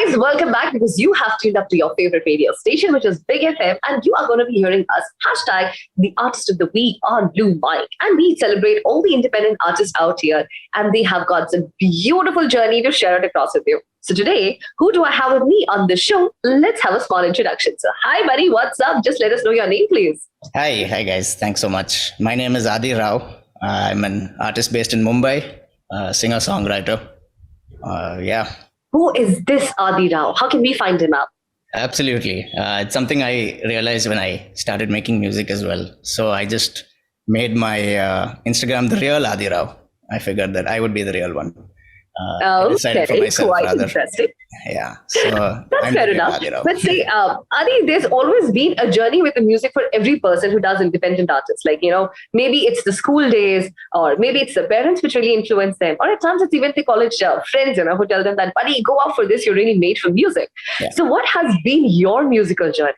guys, welcome back because you have tuned up to your favorite radio station, which is Big FM, and you are going to be hearing us hashtag the artist of the week on Blue Mic. And we celebrate all the independent artists out here, and they have got some beautiful journey to share it across with you. So today, who do I have with me on the show? Let's have a small introduction. So, hi, buddy, what's up? Just let us know your name, please. Hi guys. Thanks so much. My name is Adi Rao. I'm an artist based in Mumbai, singer-songwriter. Yeah, Who is this Adi Rao? How can we find him out? absolutely. It's something I realized when I started making music as well. So I just made my Instagram the real Adi Rao. I figured that I would be the real one. I decided for Okay, myself quite rather. interesting. Yeah. So That's I'm fair the real enough. Adi Rao. But say, Adi, there's always been a journey with the music for every person who does independent artists. Like, maybe it's the school days, or maybe it's the parents which really influence them, or at times it's even the college friends, who tell them that, buddy, go out for this, you're really made for music. Yeah. So, what has been your musical journey?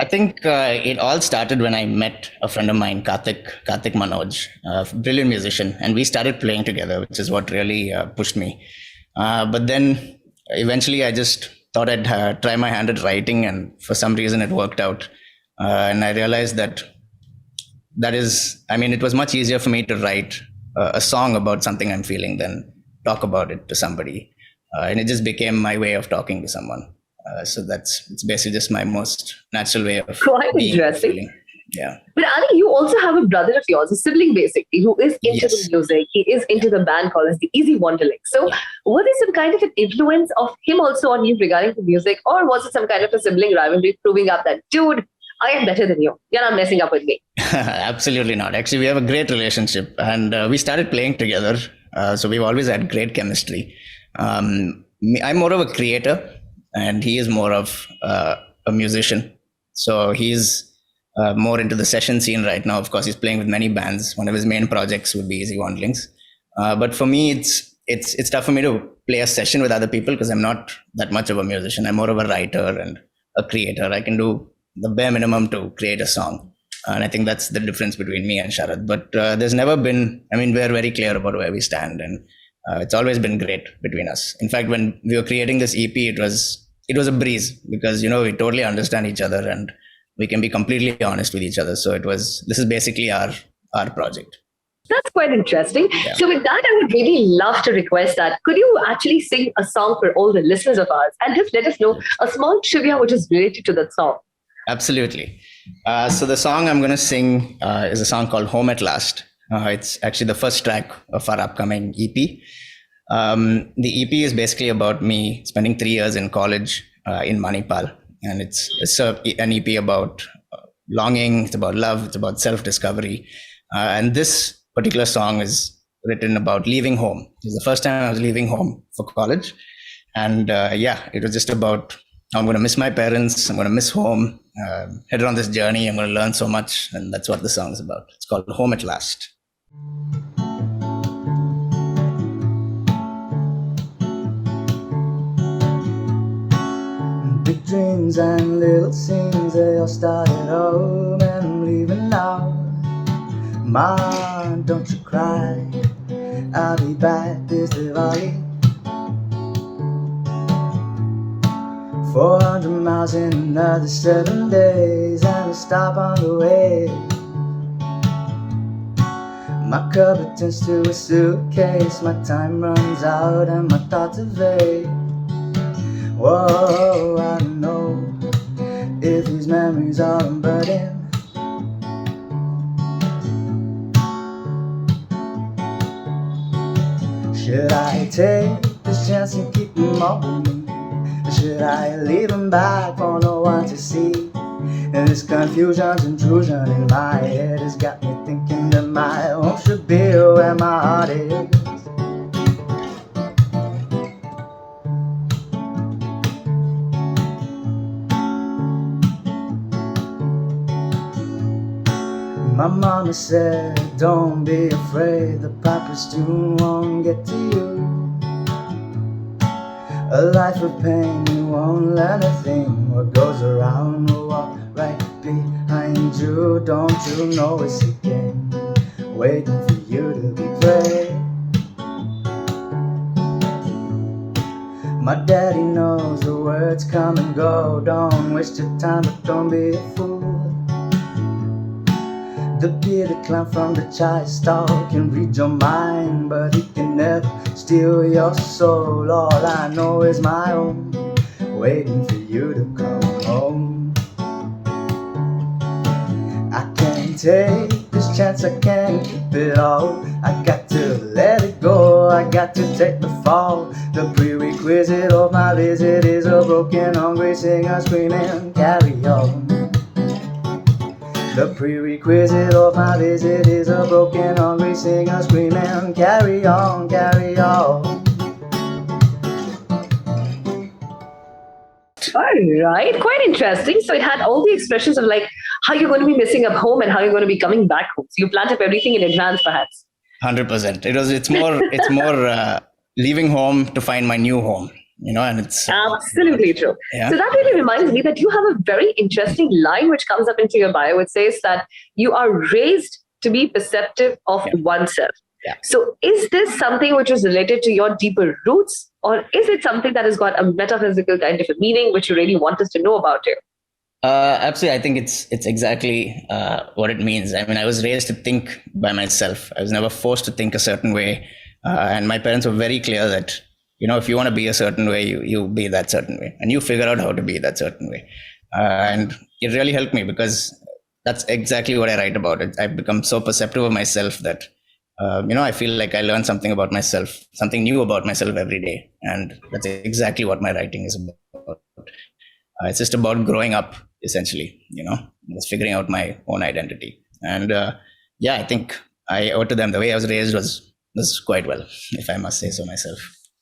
I think it all started when I met a friend of mine, Karthik Manoj, a brilliant musician, and we started playing together, which is what really pushed me. But then eventually I just thought I'd try my hand at writing, and for some reason it worked out. And I realized that it was much easier for me to write a song about something I'm feeling than talk about it to somebody. And it just became my way of talking to someone. So it's basically just my most natural way of Quite being and interesting. feeling. Yeah. But Adi, you also have a brother of yours, a sibling basically, who is into the Yes. music. He is into the band called as the Easy Wonderling. So, was there some kind of an influence of him also on you regarding the music, or was it some kind of a sibling rivalry proving up that, dude, I am better than you. You're not messing up with me. Absolutely not. Actually, we have a great relationship, and we started playing together. So we've always had great chemistry. I'm more of a creator, and he is more of a musician. So he's more into the session scene right now. Of course, he's playing with many bands. One of his main projects would be Easy Wanderlings. But for me, it's tough for me to play a session with other people because I'm not that much of a musician. I'm more of a writer and a creator. I can do the bare minimum to create a song. And I think that's the difference between me and Sharad. But there's never been, we're very clear about where we stand. And it's always been great between us. In fact, when we were creating this EP, it was a breeze because, we totally understand each other and we can be completely honest with each other. So this is basically our project. That's quite interesting. Yeah. So, with that, I would really love to request that. Could you actually sing a song for all the listeners of ours and just let us know a small trivia which is related to that song? Absolutely. So the song I'm going to sing is a song called Home at Last. It's actually the first track of our upcoming EP. The EP is basically about me spending 3 years in college in Manipal. And it's an EP about longing, it's about love, it's about self-discovery. And this particular song is written about leaving home. It's the first time I was leaving home for college. And it was just about how I'm going to miss my parents, I'm going to miss home, headed on this journey, I'm going to learn so much. And that's what the song is about. It's called Home at Last. Big dreams and little scenes, they all start at home and I'm leaving now. Ma, don't you cry, I'll be back this Diwali. 400 miles in another 7 days and a stop on the way. My cupboard turns to a suitcase, my time runs out and my thoughts are vague. Whoa, I don't know if these memories are unburdened. Should I take this chance and keep them all with me? Or should I leave them back for no one to see? And this confusion's intrusion in my head has got me thinking that my home should be where my heart is. My mama said, don't be afraid, the papa's tune won't get to you. A life of pain, you won't learn a thing. What goes around will walk right behind you. Don't you know it's a game waiting for you to be played? My daddy knows the words come and go. Don't waste your time, but don't be a fool. The bearded clown from the chai stall can read your mind, but he can never steal your soul. All I know is my home, waiting for you to come home. I can't take this chance, I can't keep it all. I got to let it go, I got to take the fall. The prerequisite of my visit is a broken, hungry singer screaming, carry on. The prerequisite of my visit is a broken, hungry singer screaming, carry on, carry on. All right, quite interesting. So it had all the expressions of like how you're going to be missing up home and how you're going to be coming back home. So you planned up everything in advance, perhaps. 100%. It's more leaving home to find my new home, and it's Absolutely true. yeah. So that really reminds me that you have a very interesting line which comes up into your bio. It says that you are raised to be perceptive of oneself. Yeah. So is this something which is related to your deeper roots, or is it something that has got a metaphysical kind of a meaning which you really want us to know about it? Absolutely, I think it's exactly what it means. I mean, I was raised to think by myself. I was never forced to think a certain way, and my parents were very clear that if you want to be a certain way, you be that certain way, and you figure out how to be that certain way. And it really helped me because that's exactly what I write about. I've become so perceptive of myself that I feel like I learn something about myself, something new about myself every day, and that's exactly what my writing is about. It's just about growing up, essentially, just figuring out my own identity. And I think I owe to them the way I was raised was quite well, if I must say so myself.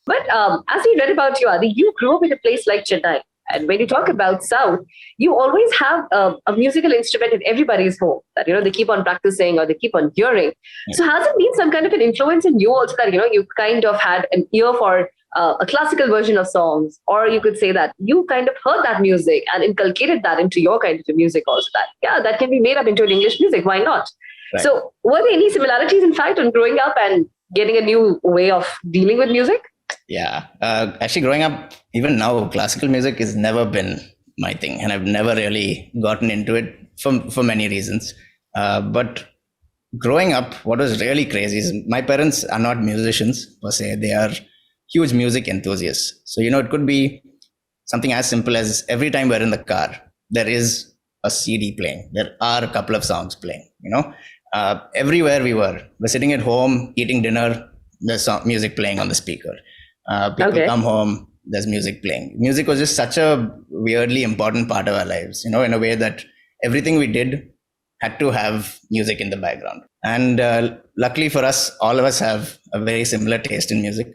But as we read about you, Adi, you grew up in a place like Chennai. And when you talk about South, you always have a musical instrument in everybody's home that, they keep on practicing or they keep on hearing. Yeah. So has it been some kind of an influence in you also that, you kind of had an ear for a classical version of songs, or you could say that you kind of heard that music and inculcated that into your kind of music also, that can be made up into an English music. Why not? Right. So were there any similarities, in fact, on growing up and getting a new way of dealing with music? Yeah, actually growing up, even now, classical music has never been my thing, and I've never really gotten into it for many reasons. But growing up, what was really crazy is my parents are not musicians per se; they are huge music enthusiasts. So it could be something as simple as every time we're in the car, there is a CD playing. There are a couple of songs playing. Everywhere we're sitting at home eating dinner, there's music playing on the speaker. People come home, there's music playing. Music was just such a weirdly important part of our lives, in a way that everything we did had to have music in the background. And luckily for us, all of us have a very similar taste in music.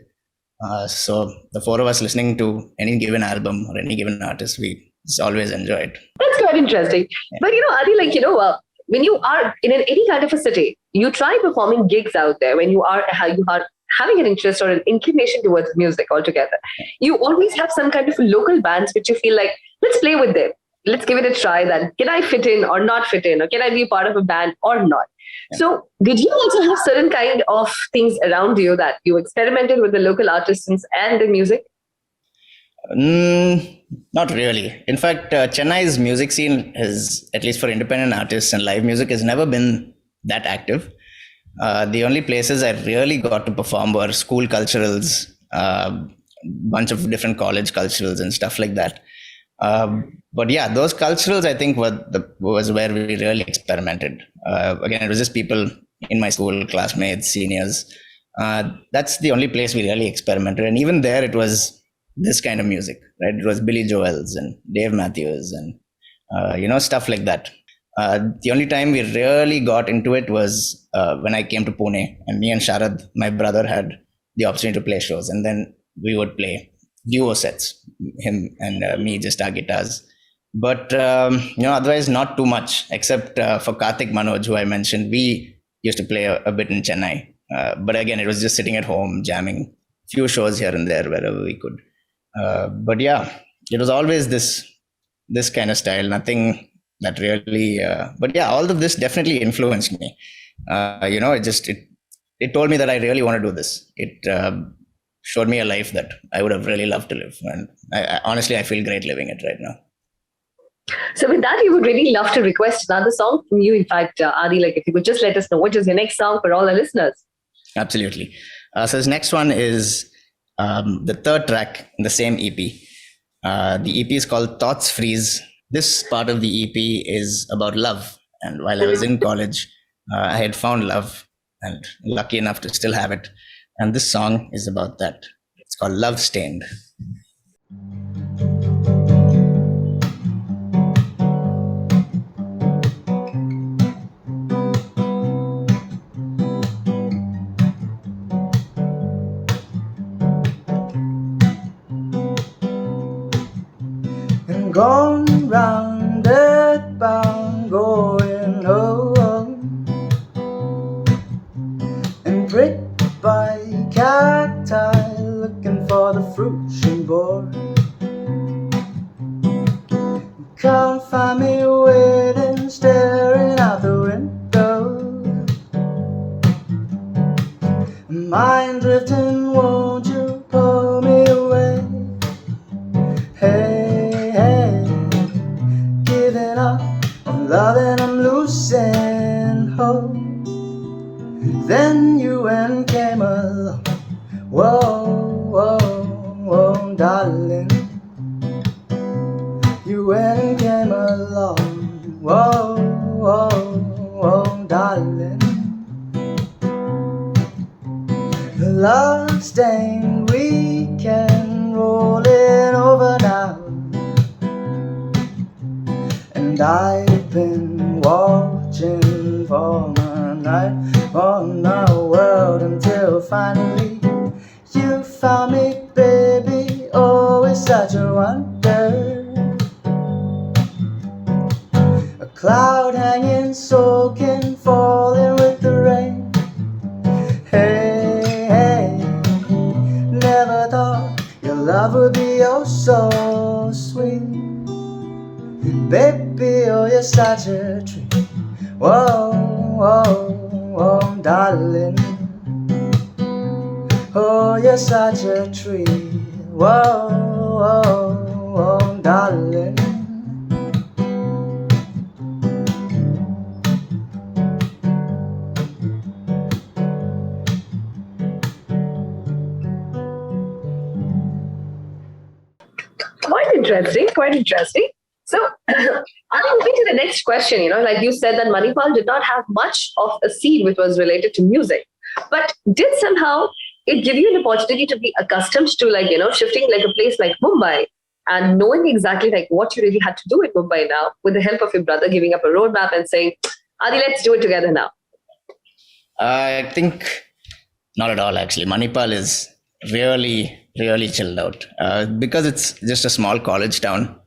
So the four of us listening to any given album or any given artist, we just always enjoy it. That's quite interesting. Yeah. But Adi, when you are in any kind of a city, you try performing gigs out there when you are having an interest or an inclination towards music altogether. You always have some kind of local bands which you feel like, let's play with them. Let's give it a try. Then can I fit in or not fit in? Or can I be a part of a band or not? Yeah. So did you also have certain kind of things around you that you experimented with the local artists and the music? Not really. In fact, Chennai's music scene is, at least for independent artists and live music, has never been that active. The only places I really got to perform were school culturals, bunch of different college culturals and stuff like that. But yeah, those culturals, I think, was where we really experimented. Again, it was just people in my school, classmates, seniors. That's the only place we really experimented. And even there, it was this kind of music, right? It was Billy Joel's and Dave Matthews and, stuff like that. The only time we really got into it was when I came to Pune, and me and Sharad, my brother, had the opportunity to play shows, and then we would play duo sets, him and me, just our guitars. But otherwise not too much, except for Karthik Manoj, who I mentioned. We used to play a bit in Chennai, but again, it was just sitting at home jamming, few shows here and there wherever we could. But yeah, it was always this kind of style, nothing that really, but yeah, all of this definitely influenced me. It told me that I really want to do this. It showed me a life that I would have really loved to live. And honestly, I feel great living it right now. So with that, we would really love to request another song from you. In fact, Adi, like if you could just let us know what is your next song for all our listeners. Absolutely. So this next one is the third track in the same EP. The EP is called Thoughts Freeze. This part of the EP is about love. And while I was in college, I had found love and lucky enough to still have it. And this song is about that. It's called Love Stained. And gone round it bound, going home, and pricked by cacti, looking for the fruit she bore. Can't find me waiting, staring out the window. Mind drifting, won't you pull me away? Hey, hey, giving up on loving, I'm losing hope. Then you went came along, whoa, whoa, whoa, darling. You went came along, whoa, whoa, whoa, darling. The love-stained weekend rolling over now, and I've been watching for my night on my world until finally you found me, baby. Oh, it's such a wonder. A cloud hanging, soaking, falling with the rain. Hey, hey, never thought your love would be oh so sweet. Baby, oh, you're such a treat. Whoa, whoa, whoa, darling. Oh, you're such a treat. Whoa, whoa, whoa, darling. Quite interesting, quite interesting. So, I'm moving to the next question. Like you said, that Manipal did not have much of a scene which was related to music, but did somehow it give you an opportunity to be accustomed to, like, shifting like a place like Mumbai and knowing exactly like what you really had to do in Mumbai now with the help of your brother giving up a roadmap and saying, Adi, let's do it together now. I think not at all, actually. Manipal is really, really chilled out. Because it's just a small college town,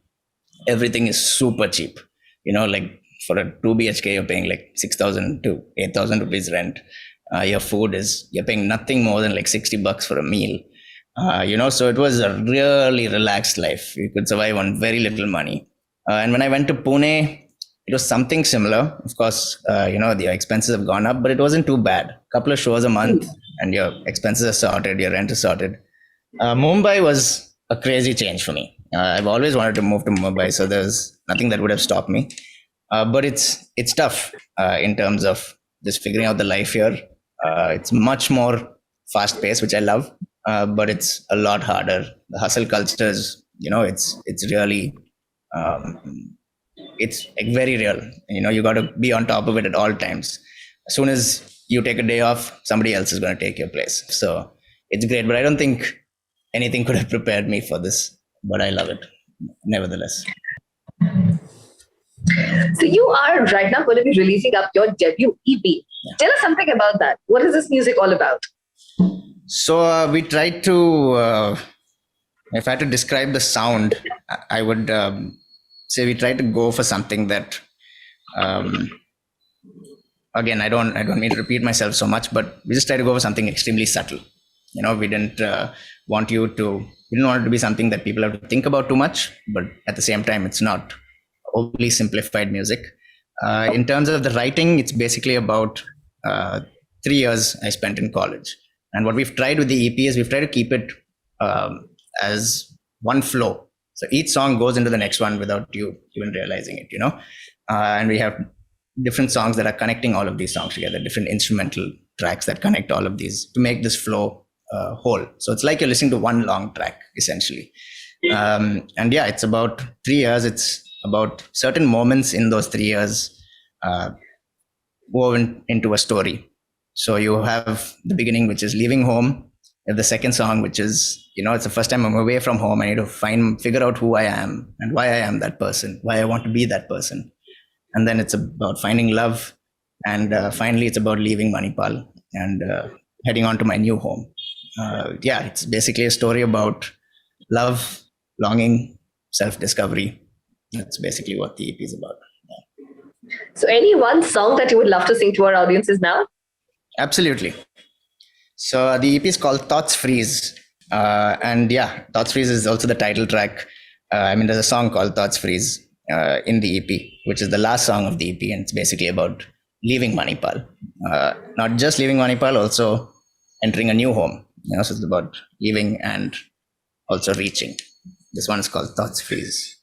everything is super cheap. Like for a 2 BHK, you're paying like 6,000 to 8,000 rupees rent. Your food you're paying nothing more than like $60 for a meal. So it was a really relaxed life. You could survive on very little money. And when I went to Pune, it was something similar. Of course, the expenses have gone up, but it wasn't too bad. A couple of shows a month and your expenses are sorted, your rent is sorted. Mumbai was a crazy change for me. I've always wanted to move to Mumbai, so there's nothing that would have stopped me. But it's tough in terms of just figuring out the life here. It's much more fast paced, which I love, but it's a lot harder. The hustle culture is, it's really, it's like very real. You got to be on top of it at all times. As soon as you take a day off, somebody else is going to take your place. So it's great, but I don't think anything could have prepared me for this, but I love it nevertheless. So you are right now going to be releasing up your debut EP. Tell us something about that. What is this music all about? So we tried to, if I had to describe the sound, I would say we tried to go for something that, again, I don't mean to repeat myself so much, but we just tried to go for something extremely subtle. We didn't want it to be something that people have to think about too much, but at the same time, it's not overly simplified music. In terms of the writing, it's basically about 3 years I spent in college. And what we've tried with the EP is we've tried to keep it as one flow. So each song goes into the next one without you even realizing it, and we have different songs that are connecting all of these songs together, different instrumental tracks that connect all of these to make this flow whole. So it's like you're listening to one long track, essentially. And yeah, it's about 3 years. It's about certain moments in those 3 years woven into a story. So you have the beginning, which is leaving home. You have the second song, which is, it's the first time I'm away from home. I need to figure out who I am and why I am that person, why I want to be that person. And then it's about finding love. And finally, it's about leaving Manipal and heading on to my new home. It's basically a story about love, longing, self-discovery. That's basically what the EP is about. Yeah. So any one song that you would love to sing to our audiences now? Absolutely. So the EP is called Thoughts Freeze. And Thoughts Freeze is also the title track. There's a song called Thoughts Freeze in the EP, which is the last song of the EP. And it's basically about leaving Manipal. Not just leaving Manipal, also entering a new home. So it's about leaving and also reaching. This one is called Thoughts Freeze.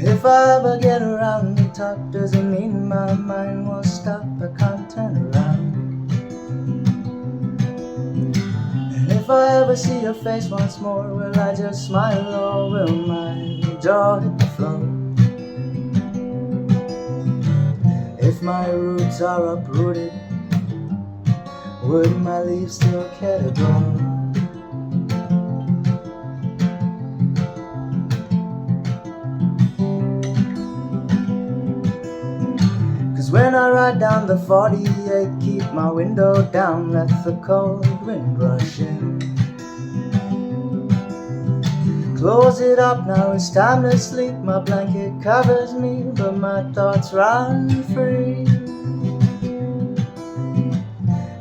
If I ever get around the top, doesn't mean my mind won't stop. I can't turn around. And if I ever see your face once more, will I just smile or will my jaw hit the floor? If my roots are uprooted, would my leaves still care to grow? When I ride down the 48, keep my window down, let the cold wind rush in. Close it up, now it's time to sleep. My blanket covers me, but my thoughts run free.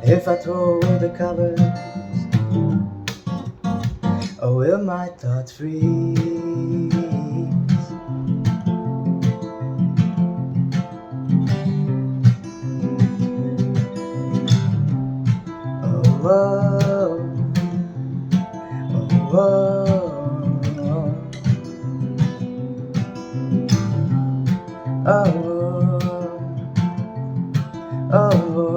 If I throw away the covers, oh, will my thoughts freeze? Whoa, oh, whoa, oh, oh.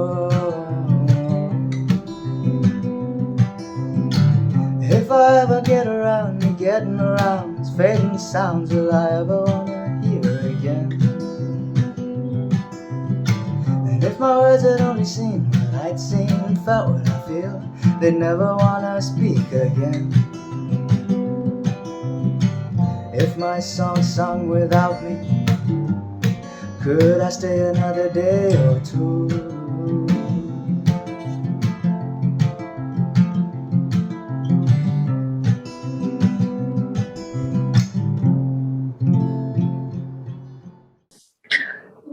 If I ever get around to getting around these fading sounds, will I ever wanna hear again? And if my words had only seen what I'd seen and felt what I feel, they'd never wanna speak again. If my song sung without me, could I stay another day or two?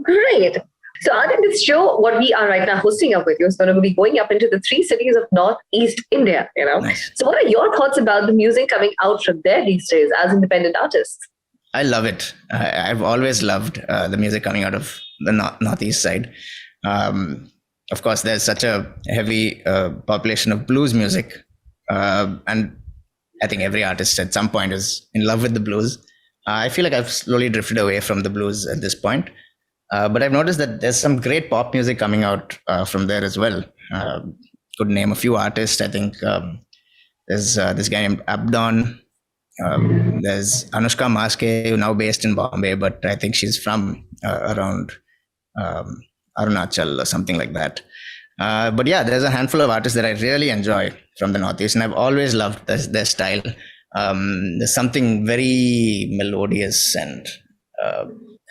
Great. So, Adit, this show, what we are right now hosting up with you, is going to be going up into the 3 cities of Northeast India, Nice. So what are your thoughts about the music coming out from there these days as independent artists? I love it. I've always loved the music coming out of the Northeast side. Of course, there's such a heavy population of blues music. And I think every artist at some point is in love with the blues. I feel like I've slowly drifted away from the blues at this point. But I've noticed that there's some great pop music coming out from there as well. Could name a few artists. I think there's this guy named Abdon. There's Anushka Maske, who now based in Bombay, but I think she's from around Arunachal or something like that. But yeah, there's a handful of artists that I really enjoy from the Northeast, and I've always loved their style. There's something very melodious and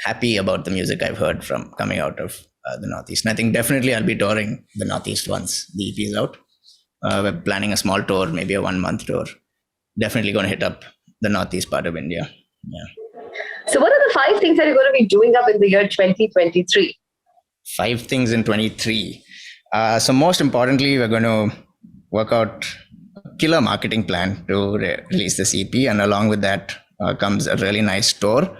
happy about the music I've heard from coming out of the Northeast. And I think definitely I'll be touring the Northeast once the EP is out. We're planning a small tour, maybe a 1-month tour. Definitely going to hit up the Northeast part of India. Yeah. So what are the 5 things that you're going to be doing up in the year 2023? 5 things in 23. So most importantly, we're going to work out a killer marketing plan to release this EP, and along with that comes a really nice tour.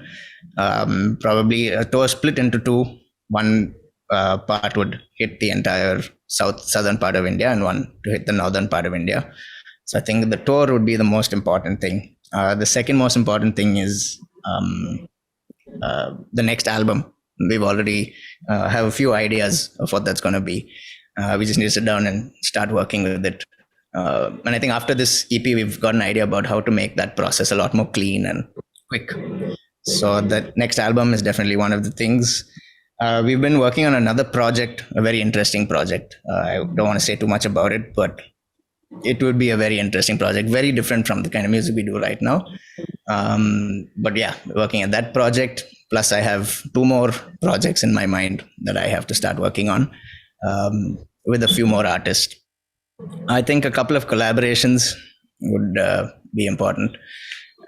Probably a tour split into two. One part would hit the entire southern part of India, and one to hit the northern part of India. So I think the tour would be the most important thing. The second most important thing is the next album. We've already have a few ideas of what that's going to be. We just need to sit down and start working with it. And I think after this EP, we've got an idea about how to make that process a lot more clean and quick. So that next album is definitely one of the things. We've been working on another project, a very interesting project. I don't want to say too much about it, but it would be a very interesting project, very different from the kind of music we do right now. But yeah, working at that project. Plus, I have two more projects in my mind that I have to start working on with a few more artists. I think a couple of collaborations would be important.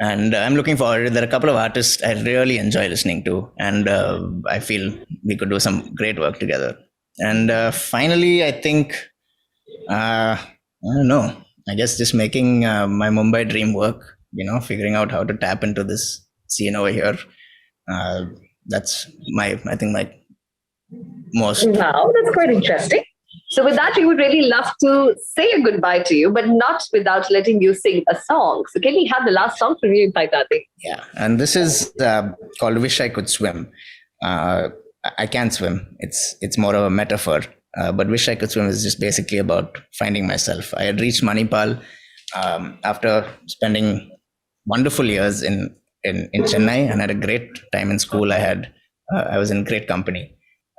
And I'm looking forward. There are a couple of artists I really enjoy listening to, and I feel we could do some great work together. And finally, I think, I don't know, I guess just making my Mumbai dream work, figuring out how to tap into this scene over here. That's my most. Wow, that's quite interesting. So with that, we would really love to say a goodbye to you, but not without letting you sing a song. So can we have the last song from you, Paitati? Yeah, and this is called "Wish I Could Swim." I can't swim. It's more of a metaphor. But "Wish I Could Swim" is just basically about finding myself. I had reached Manipal after spending wonderful years in Chennai and had a great time in school. I was in great company.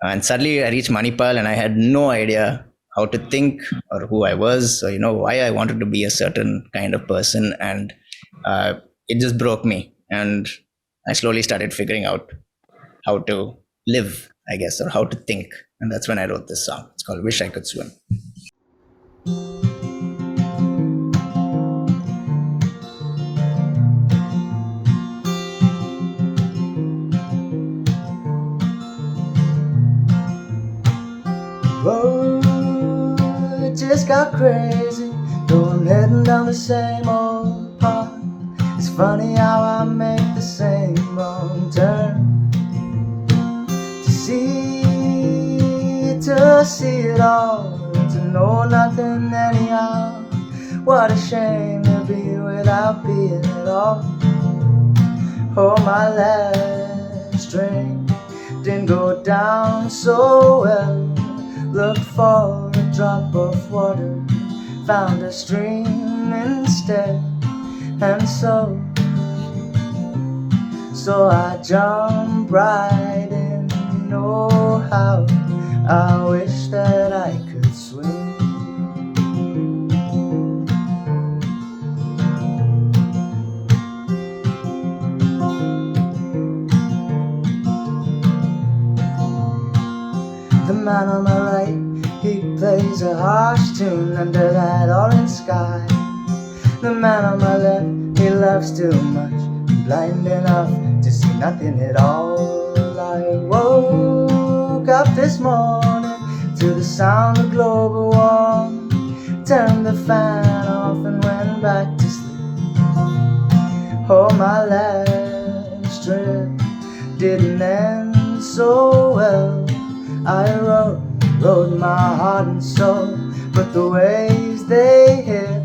And suddenly I reached Manipal and I had no idea how to think or who I was, or, why I wanted to be a certain kind of person. And it just broke me. And I slowly started figuring out how to live, I guess, or how to think. And that's when I wrote this song. It's called "Wish I Could Swim." Whoa, it just got crazy. Though I'm heading down the same old path. It's funny how I make the same wrong turn. To see it all, to know nothing anyhow. What a shame to be without being at all. Oh, my last drink didn't go down so well. Looked for a drop of water, found a stream instead. And so I jump right in. Oh, how I wish that I could swim. The man on my right, he plays a harsh tune under that orange sky. The man on my left, he laughs too much, blind enough to see nothing at all. I woke up this morning to the sound of global warming, turned the fan off and went back to sleep. Oh, my last trip didn't end so well. I rode my heart and soul, but the waves they hit,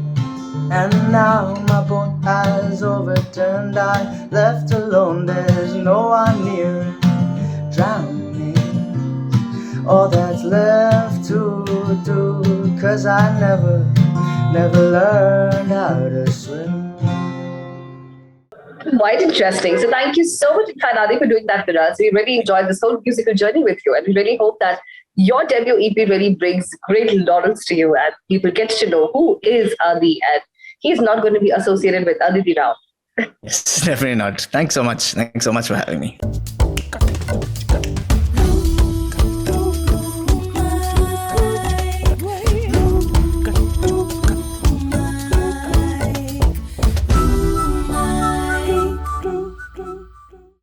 and now my boat has overturned. I left alone, there's no one near it. Drowning is all that's left to do, 'cause I never learned how to swim. Quite interesting. So thank you so much, Paitati, for doing that with us. We really enjoyed this whole musical journey with you, and we really hope that your debut EP really brings great laurels to you and people get to know who is Adi, and he's not going to be associated with Aditi now. Yes, definitely not. Thanks so much. Thanks so much for having me.